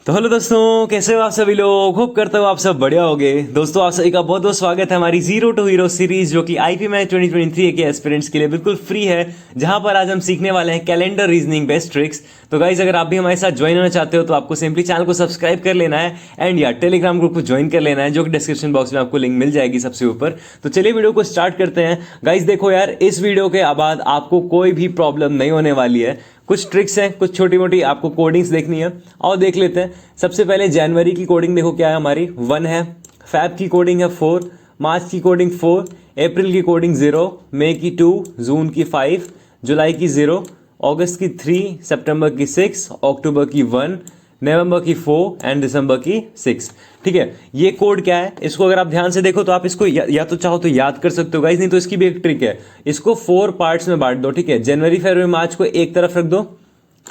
तो हेलो दोस्तों, कैसे हो आप सभी लोग। होप करता हूँ आप सब बढ़िया होगे। दोस्तों आप सभी का बहुत बहुत स्वागत है हमारी जीरो टू हीरो सीरीज, जो कि आईपी मैच 2023 के एस्पिरेंट्स के लिए बिल्कुल फ्री है, जहां पर आज हम सीखने वाले हैं कैलेंडर रीजनिंग बेस्ट ट्रिक्स। तो गाइज अगर आप भी हमारे साथ ज्वाइन होना चाहते हो तो आपको सिंपली चैनल को सब्सक्राइब कर लेना है एंड यार टेलीग्राम ग्रुप को ज्वाइन कर लेना है, जो कि डिस्क्रिप्शन बॉक्स में आपको लिंक मिल जाएगी सबसे ऊपर। तो चलिए वीडियो को स्टार्ट करते हैं। गाइज देखो यार, इस वीडियो के बाद आपको कोई भी प्रॉब्लम नहीं होने वाली है। कुछ ट्रिक्स हैं, कुछ छोटी मोटी आपको कोडिंग्स देखनी है, और देख लेते हैं। सबसे पहले जनवरी की कोडिंग देखो क्या है हमारी, 1 है। फैब की कोडिंग है 4, मार्च की कोडिंग 4, अप्रैल की कोडिंग 0, मई की 2, जून की 5, जुलाई की 0, अगस्त की 3, सितंबर की 6, अक्टूबर की 1, नवंबर की 4 एंड दिसंबर की 6। ठीक है, ये कोड क्या है, इसको अगर आप ध्यान से देखो तो आप इसको या तो चाहो तो याद कर सकते हो गाइस, नहीं तो इसकी भी एक ट्रिक है। इसको 4 पार्ट्स में बांट दो। ठीक है, जनवरी फरवरी मार्च को एक तरफ रख दो।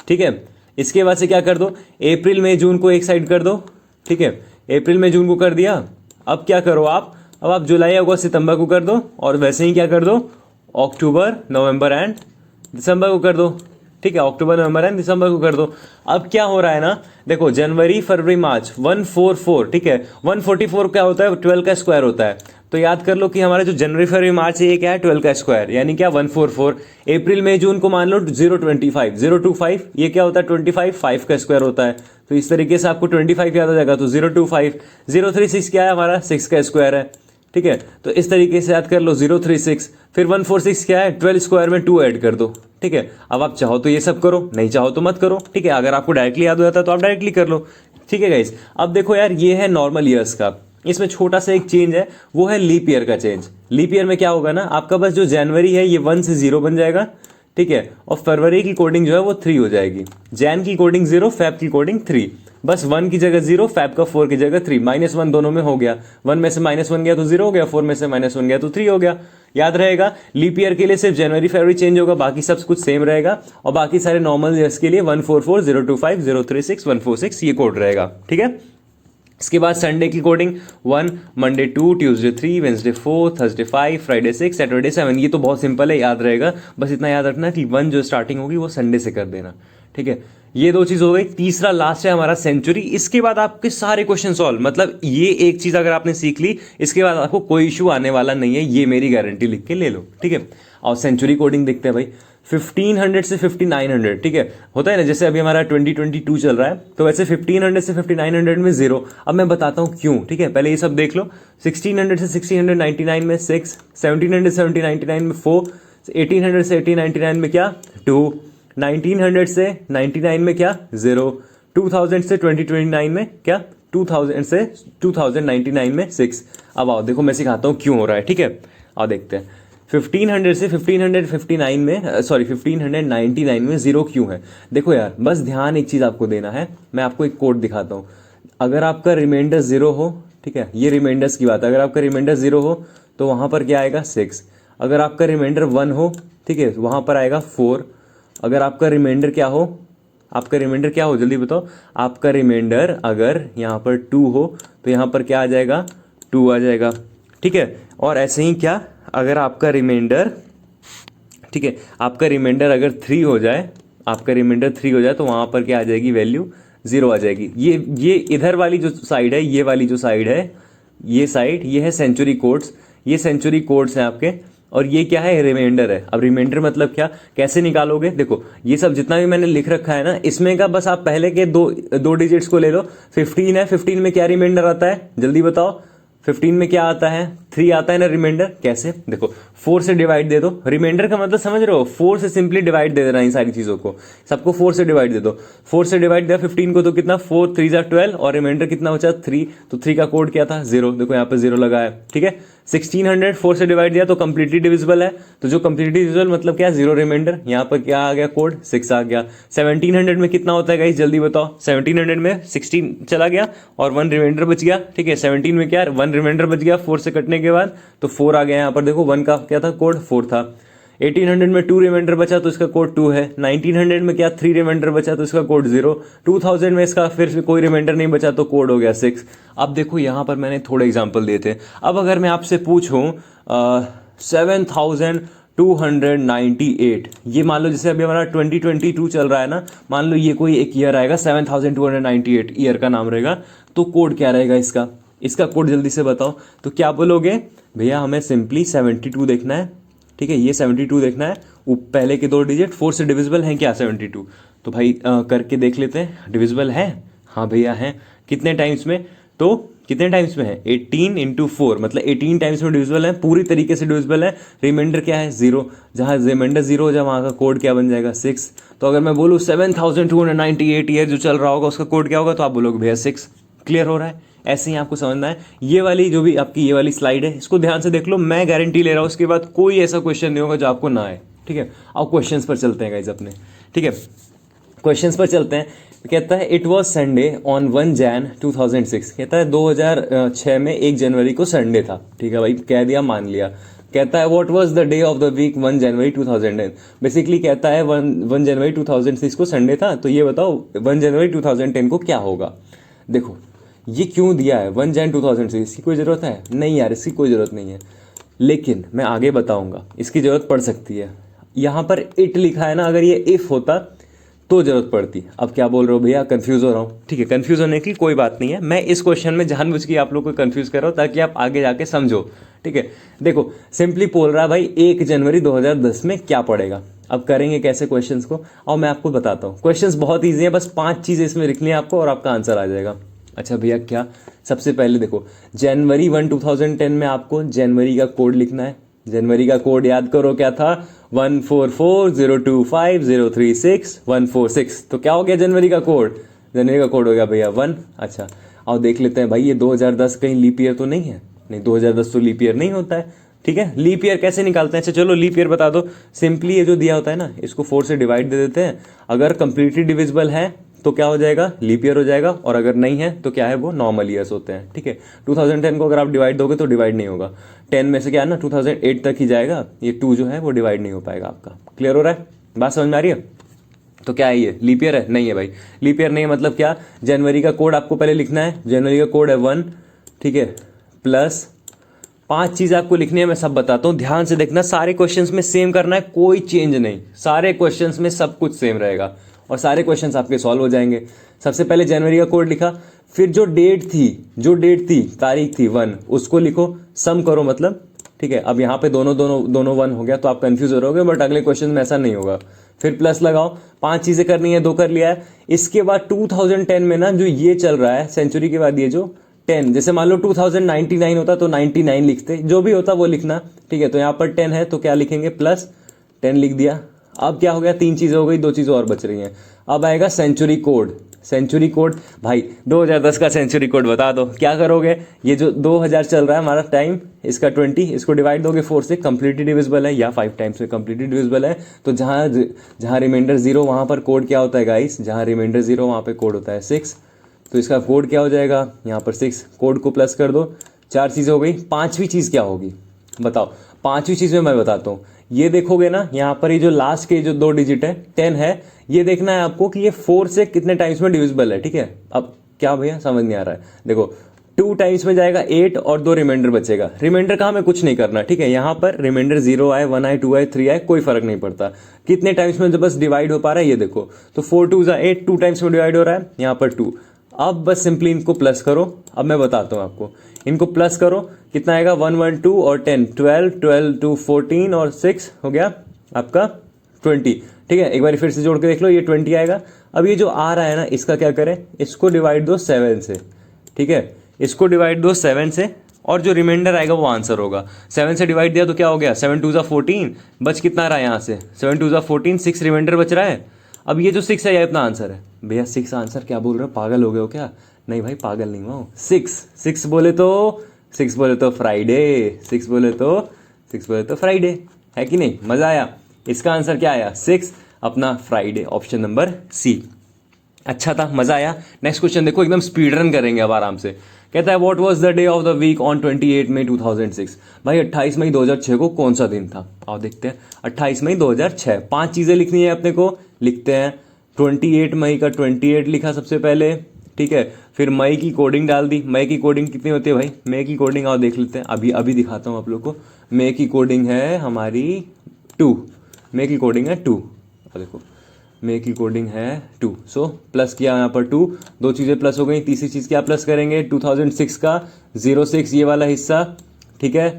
ठीक है, इसके बाद से क्या कर दो, अप्रैल मई जून को एक साइड कर दो। ठीक है, अप्रैल मई जून को कर दिया। अब क्या करो अब आप जुलाई अगस्त सितंबर को कर दो, और वैसे ही क्या कर दो, अक्टूबर नवंबर एंड दिसंबर को कर दो। ठीक है, अक्टूबर नवंबर एंड दिसंबर को कर दो। अब क्या हो रहा है ना, देखो जनवरी फरवरी मार्च 144। ठीक है, 144 क्या होता है, 12 का स्क्वायर होता है। तो याद कर लो कि हमारा जो जनवरी फरवरी मार्च है ये क्या है, 12 का स्क्वायर, यानी क्या 144। अप्रैल मई जून को मान लो 025, 025 ये क्या होता है 25, 5 का स्क्वायर होता है। तो इस तरीके से आपको 25 याद आ जाएगा। तो 025, 036 क्या है हमारा, 6 का स्क्वायर है। ठीक है, तो इस तरीके से याद कर लो 036। फिर 146 क्या है, 12 स्क्वायर में 2 ऐड कर दो। ठीक है, अब आप चाहो तो ये सब करो, नहीं चाहो तो मत करो। ठीक है, अगर आपको डायरेक्टली याद हो जाता है तो आप डायरेक्टली कर लो। ठीक है गाइस, अब देखो यार, ये है नॉर्मल ईयर्स का। इसमें छोटा सा एक चेंज है, वो है लीप ईयर का चेंज। लीप ईयर में क्या होगा ना, आपका बस जो जनवरी है ये 1 से 0 बन जाएगा। ठीक है, और फरवरी की कोडिंग जो है वो 3 हो जाएगी। जैन की कोडिंग 0, फैब की कोडिंग 3। बस 1 की जगह 0, फैब का 4 की जगह 3, -1 दोनों में हो गया। 1 में से -1 गया तो 0 हो गया, 4 में से -1 गया तो 3 हो गया। याद रहेगा, लीप ईयर के लिए सिर्फ जनवरी फरवरी चेंज होगा, बाकी सब कुछ सेम रहेगा। और बाकी सारे नॉर्मल ईयर्स के लिए 144, 025, 036, 146 ये कोड रहेगा। ठीक है, इसके बाद संडे की coding 1, Monday 2, Tuesday 3, Wednesday 4, Thursday 5, Friday 6, Saturday 7। ये तो बहुत सिंपल है, याद रहेगा। बस इतना याद रखना कि 1 जो स्टार्टिंग होगी वो संडे से कर देना। ठीक है, ये 2 चीज हो गई। तीसरा लास्ट है हमारा सेंचुरी। इसके बाद आपके सारे क्वेश्चन सॉल्व, मतलब ये एक चीज अगर आपने सीख ली, इसके बाद आपको कोई इशू आने वाला नहीं है, ये मेरी गारंटी लिख के ले लो। ठीक है, और सेंचुरी कोडिंग देखते हैं भाई, 1500 से 5900। ठीक है, होता है ना, जैसे अभी हमारा 2022 चल रहा है, तो वैसे 1500 से 5900 में 0। अब मैं बताता हूँ क्यों। ठीक है, पहले ये सब देख लो। 1600 से 1699 में 6, 1700 से 1799 में 4, 1800 से 1899 में क्या 2, 1900 से 99 में क्या 0, 2000 से 2029 में क्या 2000 से 2099 में 6। अब आओ देखो, मैं सिखाता हूँ क्यों हो रहा है। ठीक है, आओ देखते हैं। 1500 से 1559 में 1599 में 0 क्यों है। देखो यार, बस ध्यान एक चीज़ आपको देना है। मैं आपको एक कोड दिखाता हूँ। अगर आपका रिमाइंडर 0 हो, ठीक है, ये रिमाइंडर्स की बात है, अगर आपका रिमाइंडर 0 हो तो वहाँ पर क्या आएगा 6। अगर आपका रिमाइंडर 1 हो, ठीक है, वहाँ पर आएगा 4। अगर आपका रिमाइंडर क्या हो, आपका रिमाइंडर क्या हो, जल्दी बताओ। आपका रिमाइंडर अगर यहाँ पर 2 हो तो यहाँ पर क्या आ जाएगा, 2 आ जाएगा। ठीक है, और ऐसे ही क्या, अगर आपका रिमाइंडर, ठीक है, आपका रिमाइंडर अगर 3 हो जाए, आपका रिमाइंडर 3 हो जाए तो वहाँ पर क्या आ जाएगी, वैल्यू 0 आ जाएगी। ये इधर वाली जो साइड है, ये वाली जो साइड है, ये साइड, ये है सेंचुरी कोड्स। ये सेंचुरी कोड्स हैं आपके, और ये क्या है, रिमाइंडर है। अब रिमाइंडर मतलब क्या, कैसे निकालोगे, देखो ये सब जितना भी मैंने लिख रखा है ना, इसमें का बस आप पहले के दो डिजिट्स को ले लो। 15 है, 15 में क्या रिमाइंडर आता है, जल्दी बताओ। 15 में क्या आता है, 3 आता है ना रिमाइंडर। कैसे, देखो 4 से डिवाइड दे दो। रिमाइंडर का मतलब समझ रहे हो, 4 से सिंपली डिवाइड दे देना इन सारी चीज़ों को, सबको 4 से डिवाइड दे दो। 4 से डिवाइड दिया 15 को तो कितना, 4 3 जा 12, और रिमाइंडर कितना बचा 3। तो 3 का कोड क्या था, 0। देखो यहाँ पे 0 लगा है। ठीक है, 1600 4 से डिवाइड दिया तो कंप्लीटली डिविजिबल है। तो जो कंप्लीटली डिविजिबल मतलब क्या, 0 रिमाइंडर। यहाँ पर क्या आ गया, कोड 6 आ गया। 1700 में कितना होता है गाइस, जल्दी बताओ। 1700 में 16 चला गया और 1 रिमाइंडर बच गया। ठीक है, 17 में क्या, 1 रिमाइंडर बच गया 4 से कटने के बाद, तो 4 आ गया। यहाँ पर देखो 1 का क्या था, कोड 4 था। 1800 में 2 रिमाइंडर बचा तो इसका कोड 2 है। 1900 में क्या, 3 रिमाइंडर बचा तो इसका कोड 0। 2000 में इसका फिर कोई रिमाइंडर नहीं बचा तो कोड हो गया 6। अब देखो यहाँ पर मैंने थोड़े एग्जाम्पल दिए थे। अब अगर मैं आपसे पूछूं 7000 298। ये मान लो जैसे अभी हमारा 2022 चल रहा है ना, मान लो ये कोई एक ईयर आएगा 7298 ईयर का नाम रहेगा, तो कोड क्या रहेगा इसका, इसका कोड जल्दी से बताओ। तो क्या बोलोगे भैया, हमें सिंपली 72 देखना है, ठीक है, ये 72 देखना है, वो पहले के दो डिजिट 4 से डिविजिबल हैं क्या 72, तो भाई करके देख लेते हैं, डिविजिबल है, हाँ भैया हैं, कितने टाइम्स में, तो कितने टाइम्स में है 18 इंटू 4, मतलब 18 टाइम्स में डिविजिबल है, पूरी तरीके से डिविजिबल है। रिमाइंडर क्या है 0, जहाँ रिमाइंडर 0 हो जाए वहाँ का कोड क्या बन जाएगा 6। तो अगर मैं बोलूँ 7298 ईयर जो चल रहा होगा उसका कोड क्या होगा, तो आप बोलोगे भैया 6। क्लियर हो रहा है, ऐसे ही आपको समझना है। ये वाली जो भी आपकी ये वाली स्लाइड है इसको ध्यान से देख लो, मैं गारंटी ले रहा हूँ उसके बाद कोई ऐसा क्वेश्चन नहीं होगा जो आपको ना आए, ठीक है। अब क्वेश्चंस पर चलते हैं गाइज अपने, ठीक है, क्वेश्चंस पर चलते हैं। कहता है it was Sunday on 1 Jain 2006, कहता है 2006 में 1 जनवरी को संडे था, ठीक है भाई, कह दिया मान लिया। कहता है what was the day of the week 1 January 2010, basically कहता है 1 जनवरी 2006 को संडे था, तो ये बताओ 1 जनवरी 2010 को क्या होगा। देखो ये क्यों दिया है 1 जैन 2006, इसकी कोई ज़रूरत है नहीं यार, इसकी कोई ज़रूरत नहीं है, लेकिन मैं आगे बताऊंगा इसकी ज़रूरत पड़ सकती है। यहाँ पर इट लिखा है ना, अगर ये इफ़ होता तो ज़रूरत पड़ती। अब क्या बोल रहे हो भैया, कंफ्यूज हो रहा हूँ, ठीक है, कंफ्यूज होने की कोई बात नहीं है, मैं इस क्वेश्चन में जानबूझ के आप लोग को कंफ्यूज कर रहा हूँ ताकि आप आगे जाके समझो, ठीक है। देखो सिंपली बोल रहा है भाई 1 जनवरी 2010 में क्या पड़ेगा। अब करेंगे कैसे क्वेश्चंस को, और मैं आपको बताता हूँ। क्वेश्चंस बहुत ईजी है, बस 5 चीज़ें इसमें लिखनी है आपको और आपका आंसर आ जाएगा। अच्छा भैया क्या, सबसे पहले देखो जनवरी 1 2010 में आपको जनवरी का कोड लिखना है। जनवरी का कोड याद करो क्या था, 144025036 तो क्या हो गया जनवरी का कोड, जनवरी का कोड हो गया भैया 1। अच्छा आओ देख लेते हैं भाई, ये 2010 कहीं लीप ईयर तो नहीं है, नहीं 2010 तो लीप ईयर नहीं होता है, ठीक है। लीप ईयर कैसे निकालते हैं, अच्छा चलो लीप ईयर बता दो। सिंपली ये जो दिया होता है ना, इसको 4 से डिवाइड दे देते हैं, अगर कंप्लीटली डिविजिबल है तो क्या हो जाएगा, लीप ईयर हो जाएगा, और अगर नहीं है तो क्या है, वो नॉर्मल ईयर्स होते हैं, ठीक है। 2010 को अगर आप डिवाइड दोगे तो डिवाइड नहीं होगा, 10 में से क्या है ना 2008 तक ही जाएगा, ये 2 जो है वो डिवाइड नहीं हो पाएगा आपका। क्लियर हो रहा है, बात समझ में आ रही है। तो क्या है ये लीप ईयर है, नहीं है भाई, लीप ईयर नहीं है, मतलब क्या, जनवरी का कोड आपको पहले लिखना है, जनवरी का कोड है 1, ठीक है, प्लस 5 चीज़ आपको लिखनी है, मैं सब बताता हूँ, ध्यान से देखना, सारे क्वेश्चंस में सेम करना है, कोई चेंज नहीं, सारे क्वेश्चंस में सब कुछ सेम रहेगा और सारे क्वेश्चंस आपके सॉल्व हो जाएंगे। सबसे पहले जनवरी का कोड लिखा, फिर जो डेट थी तारीख थी 1, उसको लिखो, सम करो मतलब, ठीक है। अब यहाँ पे दोनों 1 हो गया तो आप कंफ्यूज हो रहोगे, बट अगले क्वेश्चन में ऐसा नहीं होगा। फिर प्लस लगाओ, 5 चीज़ें करनी है, 2 कर लिया है। इसके बाद 2010 में ना जो ये चल रहा है, सेंचुरी के बाद ये जो 10, जैसे मान लो 2099 होता तो 99 लिखते, जो भी होता वो लिखना, ठीक है। तो यहाँ पर 10 है तो क्या लिखेंगे, प्लस 10 लिख दिया। अब क्या हो गया, 3 चीज़ें हो गई, 2 चीज़ें और बच रही हैं। अब आएगा सेंचुरी कोड, सेंचुरी कोड भाई 2010 का सेंचुरी कोड बता दो, क्या करोगे, ये जो 2000 चल रहा है हमारा टाइम, इसका 20, इसको डिवाइड दोगे 4 से, कंप्लीटली डिविजिबल है, या 5 टाइम्स में कंप्लीटली डिविजिबल है, तो जहाँ रिमाइंडर 0 वहाँ पर कोड क्या होता है गाइस, जहाँ रिमाइंडर 0 वहाँ पर कोड होता है 6, तो इसका कोड क्या हो जाएगा, यहाँ पर 6, कोड को प्लस कर दो, 4 चीज़ें हो गई। 5वीं चीज़ क्या होगी बताओ, 5वीं चीज़ में मैं बताता हूँ। ये देखोगे ना, यहाँ पर ये जो लास्ट के जो 2 डिजिट है 10 है, ये देखना है आपको कि ये 4 से कितने टाइम्स में डिविजिबल है, ठीक है। अब क्या भैया समझ नहीं आ रहा है, देखो 2 टाइम्स में जाएगा 8 और 2 रिमाइंडर बचेगा। रिमाइंडर का हमें कुछ नहीं करना, ठीक है। यहाँ पर रिमाइंडर 0 आए, 1 आए, 2 आए, 3 आए, कोई फर्क नहीं पड़ता, कितने टाइम्स में जो बस डिवाइड हो पा रहा है ये देखो, तो 4 2 8, 2 टाइम्स में डिवाइड हो रहा है, यहाँ पर 2। अब बस सिंपली इनको प्लस करो, अब मैं बताता हूँ आपको, इनको प्लस करो, कितना आएगा 1 1 2 और 10 12 12 2 14 और 6 हो गया आपका 20, ठीक है। एक बार फिर से जोड़ के देख लो, ये 20 आएगा। अब ये जो आ रहा है ना, इसका क्या करें, इसको डिवाइड दो 7 से, ठीक है, इसको डिवाइड दो 7 से, और जो रिमाइंडर आएगा वो आंसर होगा। 7 से डिवाइड दिया तो क्या हो गया, 7 2 14, बच कितना रहा है यहाँ से, 7 2 14, 6 रिमाइंडर बच रहा है। अब ये जो 6 है ये अपना आंसर है भैया। 6 आंसर, क्या बोल रहे हो, पागल हो गए हो क्या, नहीं भाई पागल नहीं हुआ, 6 बोले तो फ्राइडे, 6 बोले तो फ्राइडे है कि नहीं, मजा आया। इसका आंसर क्या आया 6, अपना फ्राइडे, ऑप्शन नंबर सी। अच्छा था, मजा आया। नेक्स्ट क्वेश्चन देखो, एकदम स्पीड रन करेंगे अब आराम से। कहता है what was the day of the week on 28 May 2006, भाई 28 मई 2006 को कौन सा दिन था, आओ देखते हैं। 28 मई 2006, 5 चीज़ें लिखनी है अपने को, लिखते हैं। 28 मई का 28 लिखा सबसे पहले, ठीक है। फिर मई की कोडिंग डाल दी, मई की कोडिंग कितनी होती है भाई, मई की कोडिंग आओ देख लेते हैं, अभी दिखाता हूँ आप लोग को। मई की कोडिंग है हमारी 2, मे की कोडिंग है 2, और देखो मे की कोडिंग है 2, सो प्लस किया यहाँ पर 2, दो चीज़ें प्लस हो गई, तीसरी चीज़ क्या प्लस करेंगे 2006 का 06 ये वाला हिस्सा, ठीक है,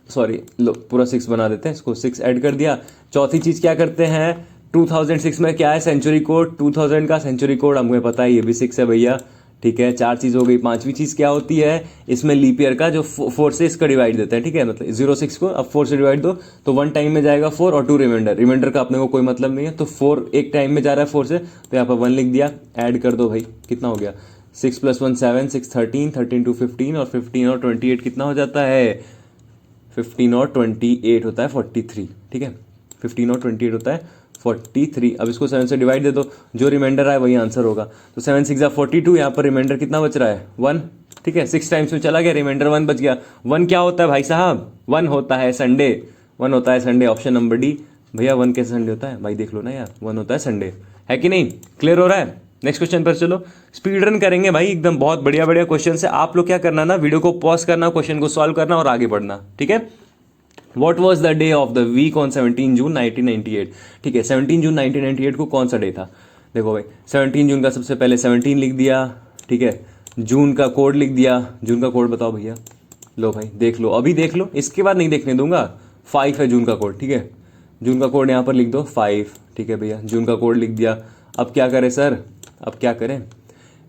सॉरी लो पूरा 6 बना देते हैं इसको, 6 ऐड कर दिया। चौथी चीज़ क्या करते हैं 2006 में क्या है सेंचुरी कोड, 2000 का सेंचुरी कोड हमें पता है ये भी 6 है भैया, ठीक है, 4 चीज़ हो गई। पांचवी चीज़ क्या होती है इसमें लीप ईयर का जो 4 से इसका डिवाइड देता है, ठीक है, मतलब 06 को अब 4 से डिवाइड दो तो 1 टाइम में जाएगा 4 और 2 रिमाइंडर का अपने को कोई मतलब नहीं है, तो 4 एक टाइम में जा रहा है 4 से, तो यहाँ पर 1 लिख दिया, ऐड कर दो भाई कितना हो गया 6 + 1 7, 6 13, 13 2 15 और 15 और 28 कितना हो जाता है 15 और 28 होता है 43, ठीक है, 15 और 28 होता है 43। अब इसको 7 से डिवाइड दे दो, जो रिमाइंडर आए वही आंसर होगा, तो 7 6 42, यहाँ पर रिमाइंडर कितना बच रहा है 1, ठीक है, 6 टाइम्स में चला गया, रिमाइंडर 1 बच गया। 1 क्या होता है भाई साहब 1 होता है संडे, 1 होता है संडे, ऑप्शन नंबर डी। भैया 1 कैसे संडे होता है भाई देख लो ना यार, 1 होता है संडे, है कि नहीं, क्लियर हो रहा है। नेक्स्ट क्वेश्चन पर चलो, स्पीड रन करेंगे भाई एकदम, बहुत बढ़िया बढ़िया क्वेश्चन है। आप लोग क्या करना ना, वीडियो को पॉज करना, क्वेश्चन को सॉल्व करना और आगे बढ़ना, ठीक है। What was the day of the week on 17 जून 1998, ठीक है, 17 जून 1998 को कौन सा डे था, देखो भाई 17 जून का सबसे पहले 17 लिख दिया, ठीक है, जून का कोड लिख दिया, जून का कोड बताओ भैया, लो भाई देख लो, अभी देख लो, इसके बाद नहीं देखने दूंगा, 5 है जून का कोड, ठीक है, जून का कोड यहाँ पर लिख दो 5, ठीक है भैया, जून का कोड लिख दिया। अब क्या करें सर, अब क्या करें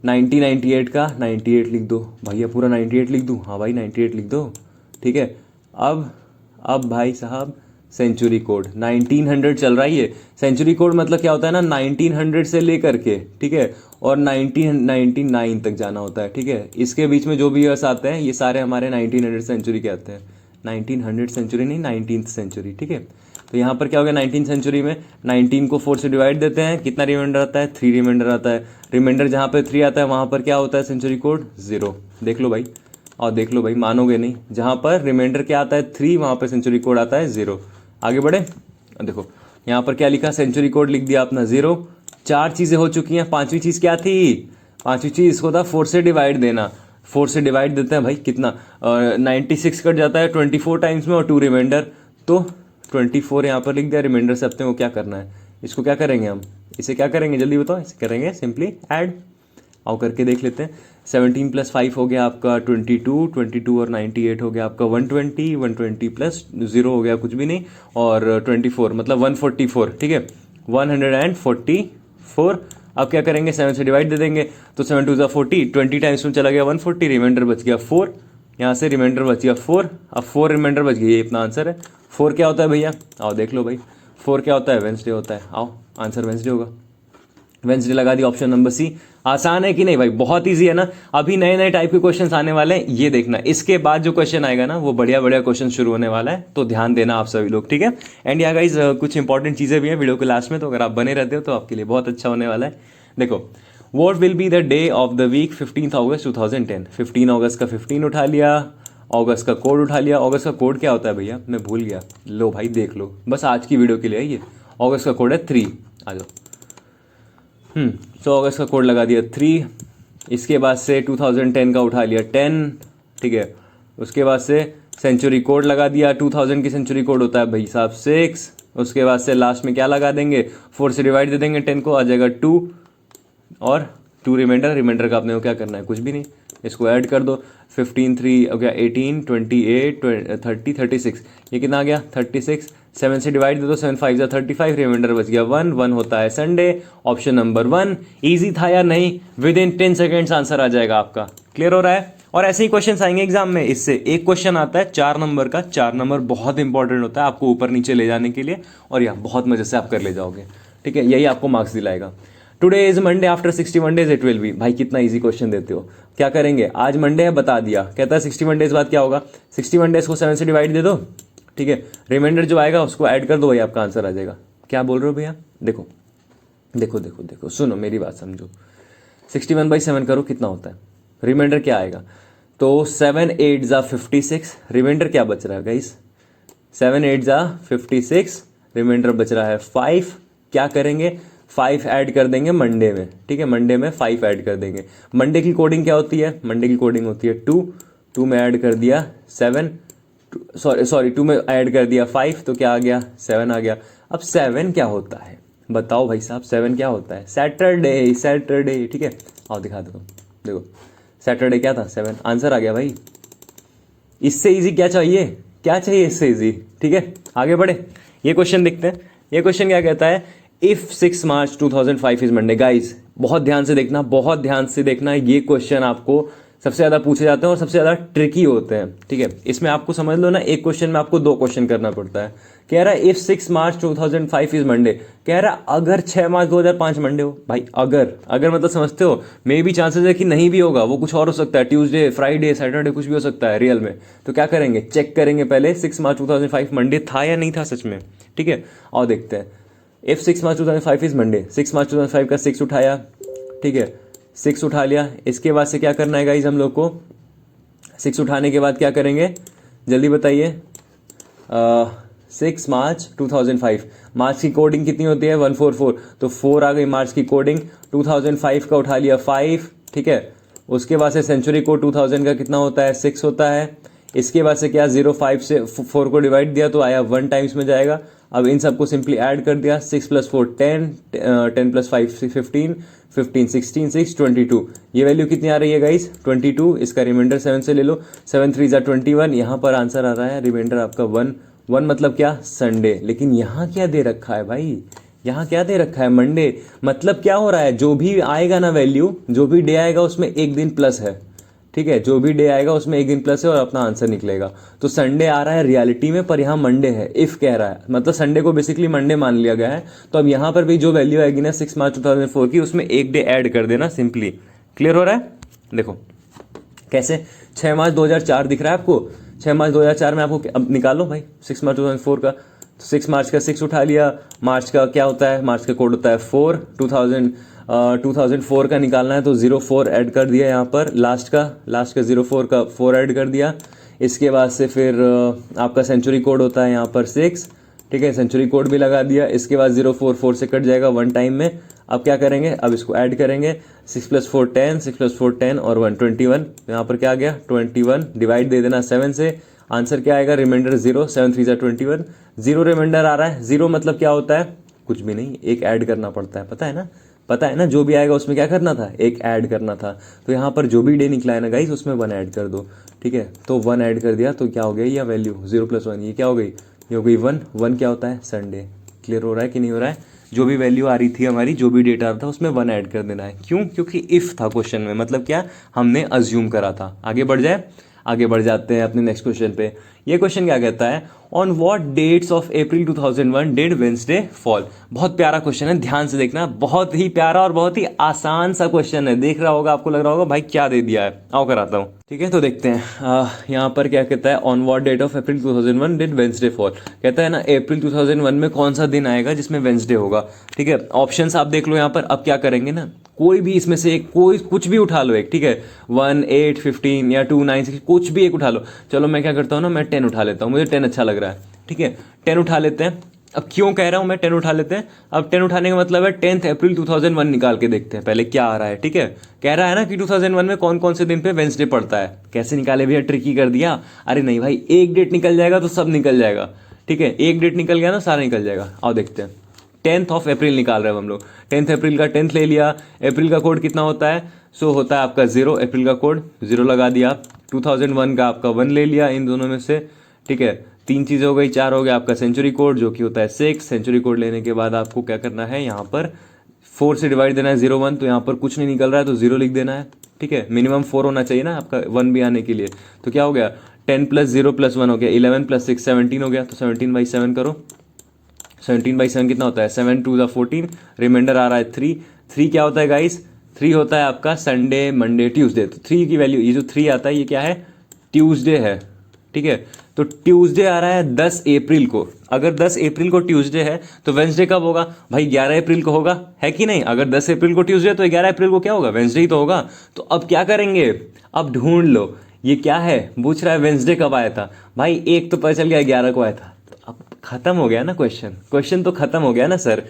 1998 का 98 लिख दो भैया, पूरा 98 लिख दूँ, हाँ भाई 98 लिख दो, ठीक है। अब भाई साहब सेंचुरी कोड 1900 चल रहा है, ये सेंचुरी कोड मतलब क्या होता है ना 1900 से लेकर के, ठीक है, और 1999 तक जाना होता है, ठीक है, इसके बीच में जो भी ईयर्स आते हैं ये सारे हमारे 1900 सेंचुरी के आते हैं, 1900 सेंचुरी नहीं 19th सेंचुरी, ठीक है। तो यहाँ पर क्या हो गया 19th सेंचुरी में 19 को 4 से डिवाइड देते हैं, कितना रिमाइंडर आता है 3 रिमाइंडर आता है, रिमाइंडर जहाँ पर 3 आता है वहाँ पर क्या होता है सेंचुरी कोड 0, देख लो भाई, और देख लो भाई मानोगे नहीं, जहाँ पर रिमाइंडर क्या आता है 3 वहाँ पर सेंचुरी कोड आता है 0। आगे बढ़े, देखो यहाँ पर क्या लिखा सेंचुरी कोड लिख दिया अपना 0। 4 चीज़ें हो चुकी हैं, पांचवी चीज़ क्या थी, पांचवी चीज़ इसको था 4 से डिवाइड देना, 4 से डिवाइड देते हैं भाई कितना 96 कट जाता है 24 टाइम्स में और 2 रिमाइंडर, तो 24 यहाँ पर लिख दिया, रिमाइंडर से अपने को क्या करना है, इसको क्या करेंगे हम, इसे क्या करेंगे जल्दी बताओ, इसे करेंगे सिंपली ऐड, आओ करके देख लेते हैं। 17 + 5 हो गया आपका 22, 22 और 98 हो गया आपका 120, 120 प्लस 0 हो गया कुछ भी नहीं, और 24 मतलब 144, ठीक है 144। अब क्या करेंगे 7 से डिवाइड दे देंगे, तो 7 2 40, 20 टाइम्स में चला गया 140, रिमाइंडर बच गया 4, यहाँ से रिमाइंडर बच गया 4, अब 4 रिमाइंडर बच गया, ये अपना आंसर है। 4 क्या होता है भैया, आओ देख लो भाई, 4 क्या होता है वेंसडे होता है, आओ आंसर वेंसडे होगा, वेंसडे लगा दी, ऑप्शन नंबर सी। आसान है कि नहीं भाई, बहुत इजी है ना। अभी नए नए टाइप के क्वेश्चंस आने वाले हैं, ये देखना, इसके बाद जो क्वेश्चन आएगा ना वो बढ़िया बढ़िया क्वेश्चन शुरू होने वाला है, तो ध्यान देना आप सभी लोग, ठीक है। एंड या गाइज कुछ इंपॉर्टेंट चीज़ें भी हैं वीडियो के लास्ट में, तो अगर आप बने रहते हो तो आपके लिए बहुत अच्छा होने वाला है। देखो what will be the day of the week 15 August 2010, 15 अगस्त का 15 उठा लिया, अगस्त का कोड उठा लिया, अगस्त का कोड क्या होता है भैया मैं भूल गया, लो भाई देख लो, बस आज की वीडियो के लिए ये अगस्त का कोड है 3, आ जाओ। तो अगस्त का कोड लगा दिया 3, इसके बाद से 2010 का उठा लिया 10, ठीक है, उसके बाद से सेंचुरी कोड लगा दिया, 2000 की सेंचुरी कोड होता है भाई साहब 6, उसके बाद से लास्ट में क्या लगा देंगे 4 से डिवाइड दे देंगे 10 को, आ जाएगा 2 और 2 रिमाइंडर का अपने को क्या करना है कुछ भी नहीं, इसको ऐड कर दो, 15 3 हो गया 18 28 30 36, ये कितना आ गया 36, 7 से डिवाइड दे दो, 7 5 जा 35, रिमाइंडर बच गया 1, 1 होता है संडे, ऑप्शन नंबर 1। ईजी था या नहीं, विद इन 10 सेकेंड्स आंसर आ जाएगा आपका, क्लियर हो रहा है। और ऐसे ही क्वेश्चन आएंगे एग्जाम में, इससे एक क्वेश्चन आता है 4 नंबर का, 4 नंबर बहुत इंपॉर्टेंट होता है आपको ऊपर नीचे ले जाने के लिए, और यह बहुत मजे से आप कर ले जाओगे, ठीक है, यही आपको मार्क्स दिलाएगा। Today is Monday after 61 days it will be, भाई कितना इजी क्वेश्चन देते हो, क्या करेंगे आज मंडे है बता दिया, कहता है 61 डेज बाद क्या होगा, 61 डेज को 7 से डिवाइड दे दो, ठीक है, रिमाइंडर जो आएगा उसको ऐड कर दो, भाई आपका आंसर आ जाएगा। क्या बोल रहे हो भैया, देखो देखो देखो देखो सुनो मेरी बात समझो, 61/7 करो कितना होता है, रिमाइंडर क्या आएगा, तो 7 8 जा 56, रिमाइंडर क्या बच रहा है गाइस, 7 8 जा 56, रिमाइंडर बच रहा है 5, क्या करेंगे 5 ऐड कर देंगे मंडे में, ठीक है, मंडे में 5 ऐड कर देंगे। मंडे की कोडिंग क्या होती है, मंडे की कोडिंग होती है 2 में ऐड कर दिया 7, सॉरी सॉरी 2 में ऐड कर दिया 5, तो क्या आ गया 7 आ गया। अब 7 क्या होता है बताओ भाई साहब, 7 क्या होता है? सैटरडे, सैटरडे, ठीक है। आओ दिखा दो, देखो सैटरडे क्या था 7, आंसर आ गया भाई। इससे इजी क्या चाहिए, क्या चाहिए इससे इजी? ठीक है आगे बढ़े, ये क्वेश्चन देखते हैं। ये क्वेश्चन क्या कहता है, if 6 March 2005 is Monday. Guys बहुत ध्यान से देखना, बहुत ध्यान से देखना, ये क्वेश्चन आपको सबसे ज्यादा पूछे जाते हैं और सबसे ज्यादा ट्रिकी होते हैं। ठीक है, इसमें आपको समझ लो ना, एक क्वेश्चन में आपको 2 क्वेश्चन करना पड़ता है। कह रहा है इफ 6 मार्च 2005 इज मंडे, कह रहा है अगर 6 मार्च 2005 मंडे हो। भाई अगर, अगर मतलब समझते हो, मे भी चांसेस है कि नहीं भी होगा, वो कुछ और हो सकता है, ट्यूसडे, फ्राइडे, सैटरडे, कुछ भी हो सकता है रियल में। तो क्या करेंगे, चेक करेंगे पहले 6 मार्च 2005 मंडे था या नहीं था सच में। ठीक है, और देखते हैं इफ 6 मार्च 2005 इज मंडे, 6 मार्च 2005 का 6 उठाया, ठीक है 6 उठा लिया। इसके बाद से क्या करना है गाइज हम लोग को, 6 उठाने के बाद क्या करेंगे जल्दी बताइए। 6 मार्च 2005, मार्च की कोडिंग कितनी होती है 144, तो 4 आ गई मार्च की कोडिंग। 2005 का उठा लिया 5, ठीक है। उसके बाद से सेंचुरी कोड 2000 का कितना होता है 6 होता है। इसके बाद से क्या 05 से 4 को डिवाइड दिया तो आया 1 टाइम्स में जाएगा। अब इन सबको सिंपली ऐड कर दिया, 6 + 4 10, 10 + 5 15, 15 16 6 22। ये वैल्यू कितनी आ रही है गाइस 22। इसका रिमाइंडर 7 से ले लो, 7 3 21। यहाँ पर आंसर आ रहा है रिमाइंडर आपका 1 1 मतलब क्या संडे। लेकिन यहाँ क्या दे रखा है भाई, यहाँ क्या दे रखा है मंडे। मतलब क्या हो रहा है, जो भी आएगा ना वैल्यू, जो भी डे आएगा उसमें एक दिन प्लस है। ठीक है, जो भी डे आएगा उसमें एक दिन प्लस है और अपना आंसर निकलेगा। तो संडे आ रहा है रियलिटी में, पर यहाँ मंडे है, इफ कह रहा है, मतलब संडे को बेसिकली मंडे मान लिया गया है। तो अब यहाँ पर भी जो वैल्यू आएगी ना 6 मार्च 2004 की, उसमें एक डे ऐड कर देना सिंपली। क्लियर हो रहा है? देखो कैसे, 6 मार्च 2004 दिख रहा है आपको, 6 मार्च 2004 में आपको अब निकालो भाई 6 मार्च 2004 का। तो 6 मार्च का 6 उठा लिया, मार्च का क्या होता है, मार्च का कोड होता है 4, 2004 का निकालना है तो 04 ऐड कर दिया यहाँ पर, लास्ट का 04 का 4 ऐड कर दिया। इसके बाद से फिर आपका सेंचुरी कोड होता है यहाँ पर 6, ठीक है, सेंचुरी कोड भी लगा दिया। इसके बाद 04 4 से कट जाएगा 1 टाइम में। अब क्या करेंगे, अब इसको ऐड करेंगे, 6 + 4 10, 6 + 4 10 और 1 21। यहाँ पर क्या आ गया 21, डिवाइड दे देना 7 से। आंसर क्या आएगा, रिमाइंडर 0, 7 3 21, 0 रिमाइंडर आ रहा है। 0 मतलब क्या होता है, कुछ भी नहीं, एक ऐड करना पड़ता है, पता है ना, पता है ना, जो भी आएगा उसमें क्या करना था, एक ऐड करना था। तो यहाँ पर जो भी डे निकला है ना गाइस, उसमें 1 ऐड कर दो। ठीक है, तो 1 ऐड कर दिया तो क्या हो गया, ये वैल्यू 0 + 1, ये क्या हो गई, ये हो गई 1। 1 क्या होता है, संडे। क्लियर हो रहा है कि नहीं हो रहा है? जो भी वैल्यू आ रही थी हमारी, जो भी डेटा था उसमें 1 ऐड कर देना है। क्यों? क्योंकि इफ था क्वेश्चन में, मतलब क्या, हमने अज्यूम करा था। आगे बढ़ जाए, आगे बढ़ जाते हैं अपने नेक्स्ट क्वेश्चन पे। ये क्वेश्चन क्या कहता है, on what dates of April 2001 did Wednesday fall. बहुत प्यारा क्वेश्चन है, ध्यान से देखना, बहुत ही प्यारा और बहुत ही आसान सा क्वेश्चन है। देख रहा होगा, आपको लग रहा होगा भाई क्या दे दिया है, आओ कराता हूँ। ठीक है, तो देखते हैं यहाँ पर क्या कहता है, on what date of April 2001 did Wednesday fall. कहता है ना अप्रैल 2001 में कौन सा दिन आएगा जिसमें वेंसडे होगा। ठीक है, ऑप्शंस आप देख लो यहाँ पर। अब क्या करेंगे ना, कोई भी इसमें से एक, कोई कुछ भी उठा लो एक, ठीक है, 1 8 15 या 2 9 6, कुछ भी एक उठा लो। चलो मैं क्या करता हूँ ना, मैं 10 उठा लेता हूँ, मुझे 10 अच्छा लग रहा है। ठीक है, 10 उठा लेते हैं। अब क्यों कह रहा हूँ मैं 10 उठा लेते हैं, अब 10 उठाने का मतलब है 10 अप्रैल 2001 निकाल के देखते हैं पहले क्या आ रहा है। ठीक है, कह रहा है ना कि 2001 में कौन कौन से दिन पे वेंसडे पड़ता है। कैसे निकाले भैया, ट्रिकी कर दिया? अरे नहीं भाई, एक डेट निकल जाएगा तो सब निकल जाएगा। ठीक है, एक डेट निकल गया ना, सारा निकल जाएगा। आओ देखते हैं, 10th ऑफ अप्रैल निकाल रहे हैं हम लोग। 10th अप्रैल का 10th ले लिया। अप्रैल का कोड कितना होता है, सो होता है आपका 0, अप्रैल का कोड 0 लगा दिया। 2001 का आपका 1 ले लिया इन दोनों में से। ठीक है, 3 चीज़ें हो गई, 4 हो गया आपका सेंचुरी कोड जो कि होता है 6। सेंचुरी कोड लेने के बाद आपको क्या करना है, यहाँ पर 4 से डिवाइड देना है 0 1, तो यहाँ पर कुछ नहीं निकल रहा है तो 0 लिख देना है। ठीक है, मिनिमम 4 होना चाहिए ना आपका 1 भी आने के लिए। तो क्या हो गया, 10 + 0 + 1 हो गया, 11 + 6 17 हो गया। तो 17/7 करो, 17/7 कितना होता है, 7 2 14। रिमाइंडर आ रहा है 3। 3 क्या होता है गाइस, 3 होता है आपका संडे मंडे ट्यूसडे। तो 3 की वैल्यू, ये जो 3 आता है ये क्या है, ट्यूसडे है। ठीक है, तो ट्यूसडे आ रहा है 10 अप्रैल को। अगर 10 अप्रैल को ट्यूसडे है तो वेंसडे कब होगा भाई, 11 अप्रैल को होगा, है कि नहीं? अगर 10 अप्रैल को ट्यूसडे तो 11 अप्रैल को क्या होगा, वेंसडे ही तो होगा। तो अब क्या करेंगे, अब ढूंढ लो, ये क्या है, पूछ रहा है वेंसडे कब आया था। भाई एक तो पता चल गया 11 को आया था, तो अब खत्म हो गया ना क्वेश्चन, क्वेश्चन तो खत्म हो गया ना सर।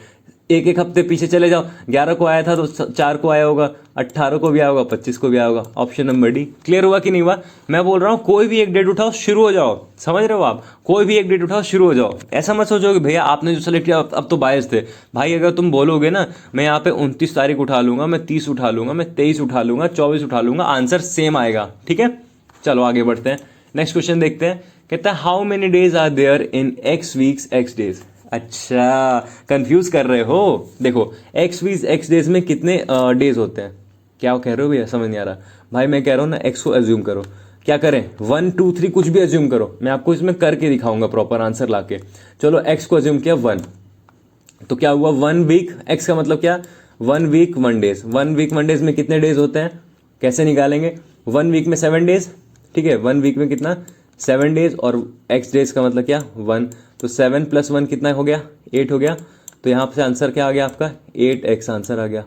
एक एक हफ्ते पीछे चले जाओ, 11 को आया था तो 4 को आया होगा, 18 को भी आया होगा, 25 को भी आया होगा। Option number D. क्लियर हुआ कि नहीं हुआ? मैं बोल रहा हूँ कोई भी एक डेट उठाओ, शुरू हो जाओ। समझ रहे हो आप? कोई भी एक डेट उठाओ, शुरू हो जाओ। ऐसा मत सोचो कि भैया आपने जो सेलेक्ट किया अब तो बायस थे। भाई अगर तुम बोलोगे ना मैं यहाँ पे 29 तारीख उठा लूंगा, मैं 30 उठा लूंगा, मैं 23 उठा लूंगा, 24 उठा लूंगा, आंसर सेम आएगा। ठीक है, चलो आगे बढ़ते हैं। नेक्स्ट क्वेश्चन देखते हैं। कहता है how many days are there in X weeks X days. अच्छा, कंफ्यूज कर रहे हो? देखो एक्स वीक्स एक्स डेज में कितने डेज होते हैं? क्या कह रहे हो भैया? समझ नहीं आ रहा। भाई मैं कह रहा हूँ ना, एक्स को एज्यूम करो। क्या करें? 1 2 3 कुछ भी एज्यूम करो, मैं आपको इसमें करके दिखाऊंगा प्रॉपर आंसर लाके। चलो एक्स को एज्यूम किया 1, तो क्या हुआ 1 वीक। एक्स का मतलब क्या? 1 वीक 1 डेज। 1 वीक 1 डेज में कितने डेज होते हैं? कैसे निकालेंगे? 1 वीक में 7 डेज। ठीक है, 1 वीक में कितना? 7 डेज। और एक्स डेज का मतलब क्या? 1। तो 7 + 1 कितना हो गया? 8 हो गया। तो यहाँ से आंसर क्या आ गया आपका? 8x आंसर आ गया।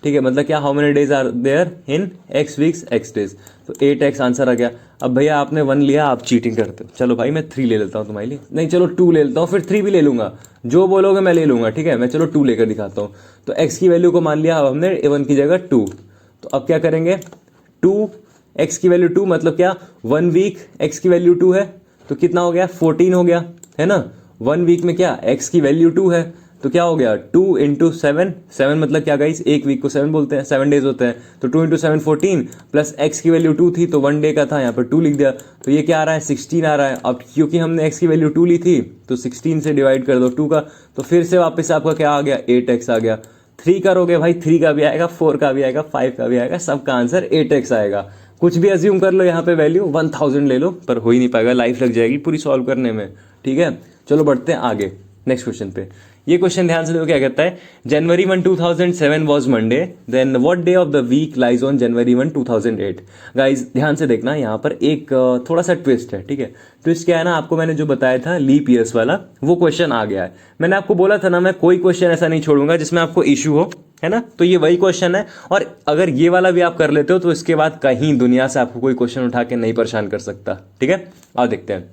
ठीक है, मतलब क्या? How many days are there in X weeks X days. तो 8x आंसर आ गया। अब भैया आपने 1 लिया, आप चीटिंग करते हो। चलो भाई मैं 3 ले लेता हूँ तुम्हारे लिए। नहीं चलो 2 ले लेता हूँ, फिर 3 भी ले लूंगा। जो बोलोगे मैं ले लूंगा। ठीक है, मैं चलो 2 लेकर दिखाता हूँ। तो x की वैल्यू को मान लिया अब हमने 1 की जगह 2। तो अब क्या करेंगे? 2 x की वैल्यू 2 मतलब क्या? 1 वीक x की वैल्यू 2 है, तो कितना हो गया? 14 हो गया, है ना? 1 वीक में क्या? x की वैल्यू 2 है, तो क्या हो गया? 2 × 7। 7 मतलब क्या गाइस? एक वीक को 7 बोलते हैं, 7 डेज होते हैं। तो 2 × 7 14, प्लस x की वैल्यू 2 थी तो 1 डे का था, यहाँ पर 2 लिख दिया। तो ये क्या आ रहा है? 16 आ रहा है। अब क्योंकि हमने x की वैल्यू 2 ली थी तो 16 से डिवाइड कर दो 2 का, तो फिर से वापस आपका क्या आ गया? 8x आ गया। 3 करोगे भाई, 3 का भी आएगा, 4 का भी आएगा, 5 का भी आएगा, सबका आंसर 8x आएगा। कुछ भी अज्यूम कर लो, यहाँ पे वैल्यू 1000 ले लो, पर हो ही नहीं पाएगा, लाइफ लग जाएगी पूरी सॉल्व करने में। ठीक है, चलो बढ़ते हैं आगे नेक्स्ट क्वेश्चन पे। ये क्वेश्चन ध्यान से देखो क्या कहता है। January 1 2007 was Monday, then what day of the week lies on January 1 2008। Guys ध्यान से देखना, यहाँ पर एक थोड़ा सा ट्विस्ट है। ठीक है, ट्विस्ट क्या है ना, आपको मैंने जो बताया था लीप ईयर्स वाला, वो क्वेश्चन आ गया है। मैंने आपको बोला था ना मैं कोई क्वेश्चन ऐसा नहीं छोड़ूंगा जिसमें आपको इशू हो, है ना? तो ये वही क्वेश्चन है। और अगर ये वाला भी आप कर लेते हो तो इसके बाद कहीं दुनिया से आपको कोई क्वेश्चन उठा के नहीं परेशान कर सकता। ठीक है, आओ देखते हैं।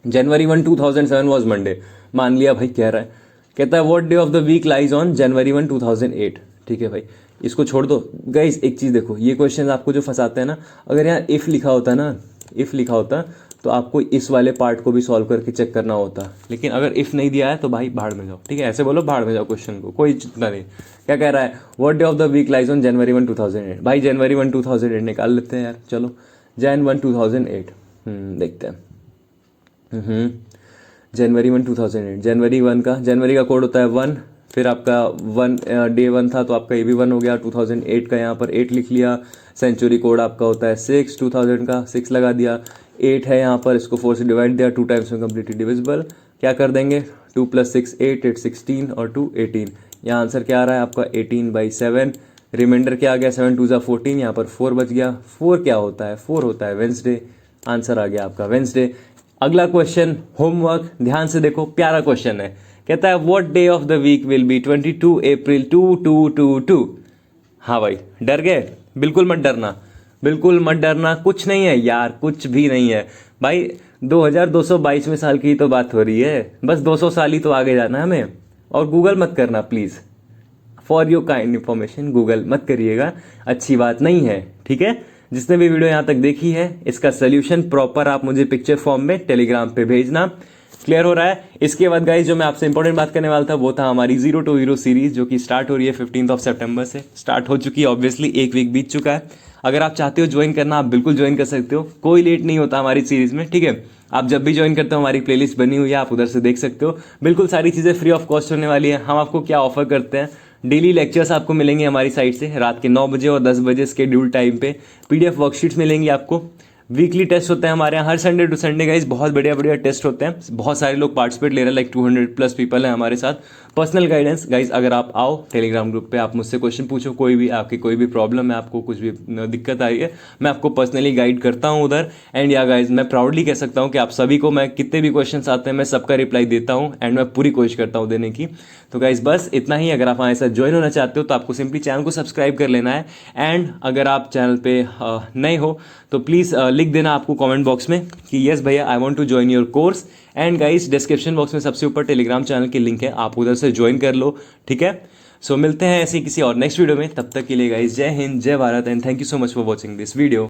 जनवरी 1 2007 वॉज मंडे, मान लिया भाई कह रहा है। कहता है what day of the week lies on January 1 2008। ठीक है भाई, इसको छोड़ दो। गाइस एक चीज़ देखो, ये क्वेश्चन आपको जो फंसाते हैं ना, अगर यहाँ इफ़ लिखा होता ना, इफ़ लिखा होता तो आपको इस वाले पार्ट को भी सॉल्व करके चेक करना होता। लेकिन अगर इफ़ नहीं दिया है तो भाई भाड़ में जाओ। ठीक है, ऐसे बोलो भाड़ में जाओ क्वेश्चन को, कोई चिंता नहीं। क्या कह रहा है? What day of the week lies on January 1 2008। भाई जनवरी 1 2008 निकाल लेते हैं यार। चलो जैन 1 2008 देखते हैं। जनवरी 1 2008, जनवरी 1 का, जनवरी का कोड होता है 1, फिर आपका 1 डे 1 था तो आपका ये भी 1 हो गया। 2008 का यहाँ पर 8 लिख लिया। सेंचुरी कोड आपका होता है 6, 2000 का 6 लगा दिया। 8 है यहाँ पर, इसको 4 से डिवाइड दिया, 2 टाइम्स में कम्प्लीटली डिविजिबल। क्या कर देंगे? 2 + 6 8, 8 16 और 2 18। यहाँ आंसर क्या आ रहा है आपका? 18/7। रिमाइंडर क्या आ गया? 7 2 14, यहाँ पर 4 बच गया। 4 क्या होता है? 4 होता है वेंसडे। आंसर आ गया आपका वेंसडे। अगला क्वेश्चन, होमवर्क ध्यान से देखो, प्यारा क्वेश्चन है। कहता है what day of the week will be 22 April 2222। हाँ भाई, डर गए? बिल्कुल मत डरना, बिल्कुल मत डरना, कुछ नहीं है यार, कुछ भी नहीं है भाई। 2222वें साल की तो बात हो रही है, बस 200 साल ही तो आगे जाना है हमें। और गूगल मत करना please, for your kind information, Google मत करिएगा, अच्छी बात नहीं है। ठीक है, जिसने भी वीडियो यहाँ तक देखी है इसका सोल्यूशन प्रॉपर आप मुझे पिक्चर फॉर्म में टेलीग्राम पे भेजना। क्लियर हो रहा है? इसके बाद गाइज जो मैं आपसे इंपॉर्टेंट बात करने वाला था वो था हमारी 0 to Hero सीरीज, जो कि स्टार्ट हो रही है 15 सितंबर से। स्टार्ट हो चुकी है, ऑब्वियसली 1 वीक बीत चुका है। अगर आप चाहते हो ज्वाइन करना, आप बिल्कुल ज्वाइन कर सकते हो, कोई लेट नहीं होता हमारी सीरीज में। ठीक है, आप जब भी ज्वाइन करते हो हमारी प्लेलिस्ट बनी हुई है, आप उधर से देख सकते हो। बिल्कुल सारी चीज़ें फ्री ऑफ कॉस्ट होने वाली है। हम आपको क्या ऑफर करते हैं, डेली लेक्चर्स आपको मिलेंगे हमारी साइट से रात के 9 बजे और 10 बजे स्केड्यूल टाइम पे। पीडीएफ वर्कशीट्स मिलेंगी आपको। वीकली टेस्ट होते हैं हमारे यहाँ हर संडे टू संडे गाइस, बहुत बढ़िया बढ़िया टेस्ट होते हैं। बहुत सारे लोग पार्टिसिपेट ले रहे हैं, लाइक 200+ पीपल हैं हमारे साथ। पर्सनल गाइडेंस गाइस, अगर आप आओ टेलीग्राम ग्रुप पे, आप मुझसे क्वेश्चन पूछो, कोई भी आपकी कोई भी प्रॉब्लम है, आपको कुछ भी दिक्कत आ रही है, मैं आपको पर्सनली गाइड करता हूँ उधर। एंड या गाइज मैं प्राउडली कह सकता हूँ कि आप सभी को, मैं कितने भी क्वेश्चन आते हैं मैं सबका रिप्लाई देता हूँ, एंड मैं पूरी कोशिश करता हूँ देने की। तो गाइज बस इतना ही। अगर आप हमारे साथ ज्वाइन होना चाहते हो तो आपको सिंपली चैनल को सब्सक्राइब कर लेना है। एंड अगर आप चैनल पे नए हो तो प्लीज़ लिख देना आपको कमेंट बॉक्स में कि यस भैया I want to join your course. And guys description box में सबसे ऊपर टेलीग्राम चैनल की लिंक है, आप उधर से से ज्वाइन कर लो, ठीक है। सो मिलते हैं ऐसे ही किसी और नेक्स्ट वीडियो में, तब तक के लिए गाइस जय हिंद, जय Bharat and thank you so much for watching this video.